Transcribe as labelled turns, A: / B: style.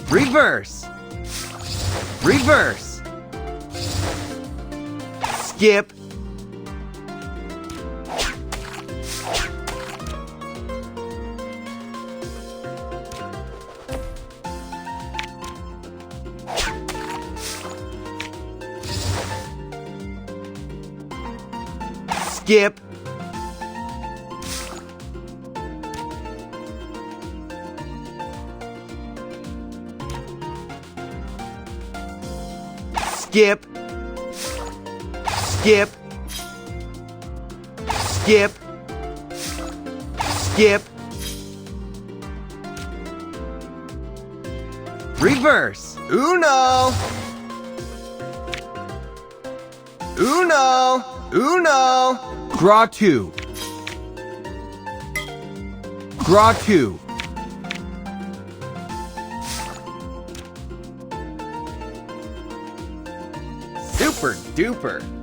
A: Reverse. Reverse. Skip. Skip. Skip. Skip. Skip. Skip. Reverse. Uno. Uno. Uno. Draw two. Draw two. Super duper.